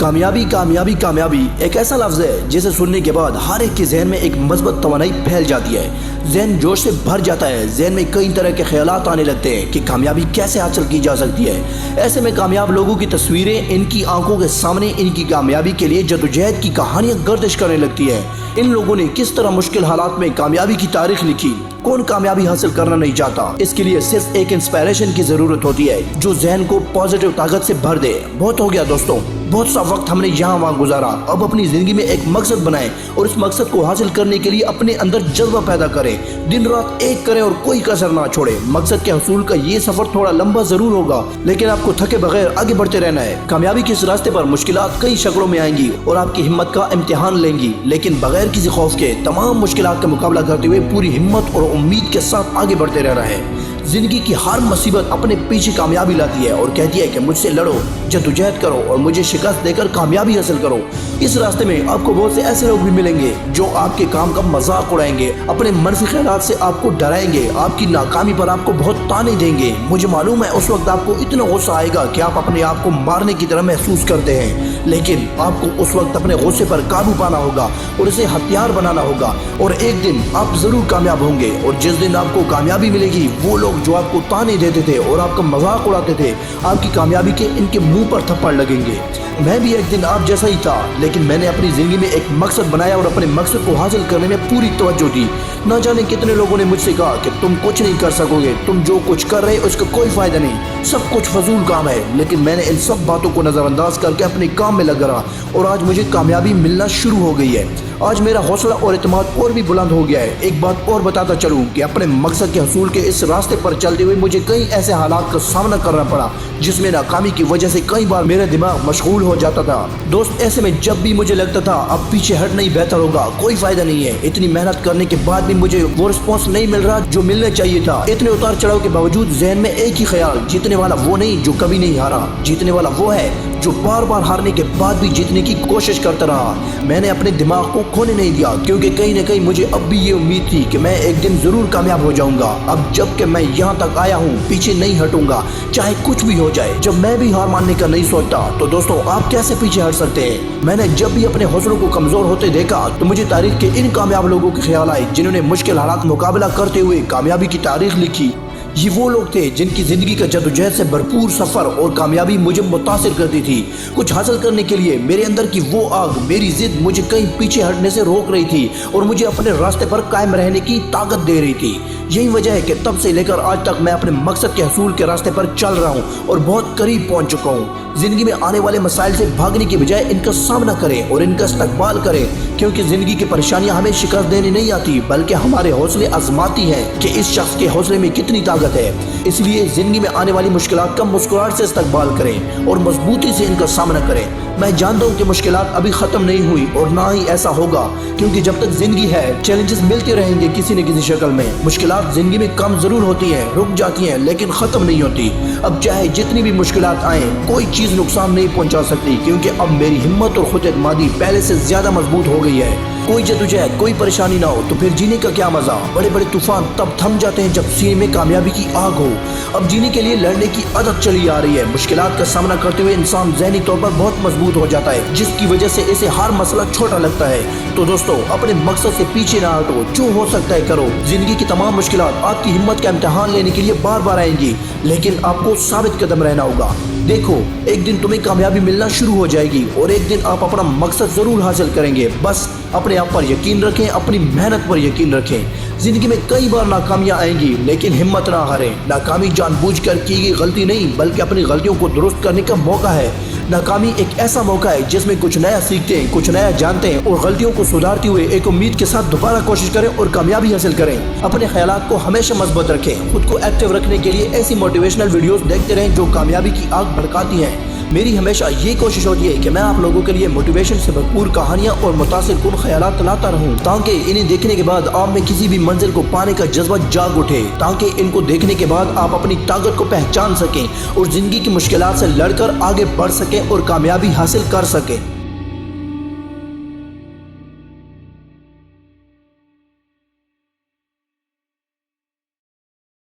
कामयाबी कामयाबी कामयाबी एक ऐसा लफ्ज़ है जिसे सुनने के बाद हर एक के जहन में एक मस्बत तवानाई फैल जाती है। जहन जोश से भर जाता है। जहन में कई तरह के ख्यालात आने लगते हैं कि कामयाबी कैसे हासिल की जा सकती है। ऐसे में कामयाब लोगों की तस्वीरें इनकी आंखों के सामने इनकी कामयाबी के लिए जदोजहद की कहानियां गर्दिश करने लगती है। इन लोगों ने किस तरह मुश्किल हालात में कामयाबी की तारीख लिखी। कौन कामयाबी हासिल करना नहीं चाहता। इसके लिए सिर्फ एक इंस्पिरेशन की जरूरत होती है जो जहन को पॉजिटिव ताकत से भर दे। बहुत हो गया दोस्तों, बहुत सा वक्त हमने यहाँ वहाँ गुजारा। अब अपनी जिंदगी में एक मकसद बनाएं और इस मकसद को हासिल करने के लिए अपने अंदर जज्बा पैदा करें। दिन रात एक करें और कोई कसर ना छोड़े। मकसद के हसूल का ये सफर थोड़ा लंबा जरूर होगा, लेकिन आपको थके बगैर आगे बढ़ते रहना है। कामयाबी के इस रास्ते पर मुश्किलात कई शक्लों में आएंगी और आपकी हिम्मत का इम्तिहान लेंगी, लेकिन बगैर किसी खौफ के तमाम मुश्किलात का मुकाबला करते हुए पूरी हिम्मत और उम्मीद के साथ आगे बढ़ते रहना है। जिंदगी की हर मुसीबत अपने पीछे कामयाबी लाती है और कहती है कि मुझसे लड़ो, जद्दोजहद करो और मुझे शिकस्त देकर कामयाबी हासिल करो। इस रास्ते में आपको बहुत से ऐसे लोग भी मिलेंगे जो आपके काम का मजाक उड़ाएंगे, अपने मनफी ख्यालात से आपको डराएंगे, आपकी नाकामी पर आपको बहुत ताने देंगे। मुझे मालूम है उस वक्त आपको इतना गुस्सा आएगा कि आप अपने आप को मारने की तरह महसूस करते हैं, लेकिन आपको उस वक्त अपने गुस्से पर काबू पाना होगा और इसे हथियार बनाना होगा और एक दिन आप जरूर कामयाब होंगे। और जिस दिन आपको कामयाबी मिलेगी, वो लोग जो आपको ताने देते थे और आपका मजाक उड़ाते थे, आपकी कामयाबी के इनके मुंह पर थप्पड़ लगेंगे। मैं भी एक दिन आप जैसा ही था, लेकिन मैंने अपनी जिंदगी में एक मकसद बनाया और अपने मकसद को हासिल करने में पूरी तवज्जो दी। न जाने कितने लोगों ने मुझसे कहा कि तुम कुछ नहीं कर सकोगे, तुम जो कुछ कर रहे हो उसका कोई फायदा नहीं, सब कुछ फजूल काम है। लेकिन मैंने इन सब बातों को नजरअंदाज करके अपने काम में लगा रहा और आज मुझे कामयाबी मिलना शुरू हो गई है। आज मेरा हौसला और एतमाद और भी बुलंद हो गया है। एक बात और बताता चलूं कि अपने मकसद के हसूल के इस रास्ते पर चलते हुए मुझे कई ऐसे हालात का सामना करना पड़ा जिसमें नाकामी की वजह से कई बार मेरा दिमाग मशगूल हो जाता था। दोस्त, ऐसे में जब भी मुझे लगता था अब पीछे हटना ही बेहतर होगा, कोई फायदा नहीं है, इतनी मेहनत करने के बाद भी मुझे वो रिस्पॉन्स नहीं मिल रहा जो मिलना चाहिए था, इतने उतार चढ़ाव के बावजूद जहन में एक ही ख्याल, जीतने वाला वो नहीं जो कभी नहीं हारा, जीतने वाला वो है जो बार बार हारने के बाद भी जीतने की कोशिश करता रहा। मैंने अपने दिमाग को खोने नहीं दिया, क्योंकि कहीं न कहीं मुझे अब भी ये उम्मीद थी कि मैं एक दिन जरूर कामयाब हो जाऊंगा। अब जब कि मैं यहाँ तक आया हूँ, पीछे नहीं हटूंगा, चाहे कुछ भी हो जाए। जब मैं भी हार मानने का नहीं सोचता, तो दोस्तों आप कैसे पीछे हट सकते हैं। मैंने जब भी अपने हौसलों को कमजोर होते देखा तो मुझे तारीख के इन कामयाब लोगों के ख्याल आए जिन्होंने मुश्किल हालात मुकाबला करते हुए कामयाबी की तारीख लिखी। ये वो लोग थे जिनकी जिंदगी का जद्दोजहद से भरपूर सफर और कामयाबी मुझे मुतासिर करती थी। कुछ हासिल करने के लिए मेरे अंदर की वो आग, मेरी जिद मुझे कहीं पीछे हटने से रोक रही थी और मुझे अपने रास्ते पर कायम रहने की ताकत दे रही थी। यही वजह है कि तब से लेकर आज तक मैं अपने मकसद के हसूल के रास्ते पर चल रहा हूँ और बहुत करीब पहुँच चुका हूँ। जिंदगी में आने वाले मसाइल से भागने की बजाय इनका सामना करें और इनका इस्तकबाल करें, क्योंकि जिंदगी की परेशानियां हमें शिकस्त देने नहीं आती, बल्कि हमारे हौसले आजमाती हैं कि इस शख्स के हौसले में कितनी ताकत है। इसलिए जिंदगी में आने वाली मुश्किलात का मुस्कुराहट से इस्तकबाल करें और मजबूती से इनका सामना करें। मैं जानता हूँ कि मुश्किलात अभी खत्म नहीं हुई और ना ही ऐसा होगा, क्योंकि जब तक जिंदगी है चैलेंजेस मिलते रहेंगे किसी न किसी शक्ल में। मुश्किलात जिंदगी में कम जरूर होती हैं, रुक जाती हैं, लेकिन खत्म नहीं होती। अब चाहे जितनी भी मुश्किलात आए, कोई चीज नुकसान नहीं पहुंचा सकती, क्योंकि अब मेरी हिम्मत और खुद एतमादी पहले से ज्यादा मजबूत हो गई है। कोई जद्दोजहद, कोई परेशानी ना हो तो फिर जीने का क्या मजा। बड़े बड़े तूफान तब थम जाते हैं जब सीने में कामयाबी की आग हो। अब जीने के लिए लड़ने की आदत चली आ रही है। मुश्किलात का सामना करते हुए इंसान ज़हनी तौर पर बहुत मजबूत हो जाता है, जिसकी वजह से इसे हर मसला छोटा लगता है। तो दोस्तों, अपने मकसद से पीछे ना हटो, जो हो सकता है करो। जिंदगी की तमाम मुश्किलात आपकी हिम्मत का इम्तिहान लेने के लिए बार बार आएंगी, लेकिन आपको साबित कदम रहना होगा। देखो, एक दिन तुम्हें कामयाबी मिलना शुरू हो जाएगी और एक दिन आप अपना मकसद जरूर हासिल करेंगे। बस अपने आप पर यकीन रखें, अपनी मेहनत पर यकीन रखें। जिंदगी में कई बार नाकामियां आएंगी, लेकिन हिम्मत ना हारें। नाकामी जानबूझकर की गई गलती नहीं, बल्कि अपनी गलतियों को दुरुस्त करने का मौका है। नाकामी एक ऐसा मौका है जिसमें कुछ नया सीखते हैं, कुछ नया जानते हैं और गलतियों को सुधारते हुए एक उम्मीद के साथ दोबारा कोशिश करें और कामयाबी हासिल करें। अपने ख्यालात को हमेशा मजबूत रखें। खुद को एक्टिव रखने के लिए ऐसी मोटिवेशनल वीडियोस देखते रहें जो कामयाबी की आग भड़काती हैं। मेरी हमेशा ये कोशिश होती है कि मैं आप लोगों के लिए मोटिवेशन से भरपूर कहानियाँ और मुतासिर कुन ख्यालात लाता रहूँ, ताकि इन्हें देखने के बाद आप में किसी भी मंजिल को पाने का जज्बा जाग उठे, ताकि इनको देखने के बाद आप अपनी ताकत को पहचान सकें और जिंदगी की मुश्किलात से लड़कर आगे बढ़ सकें और कामयाबी हासिल कर सकें।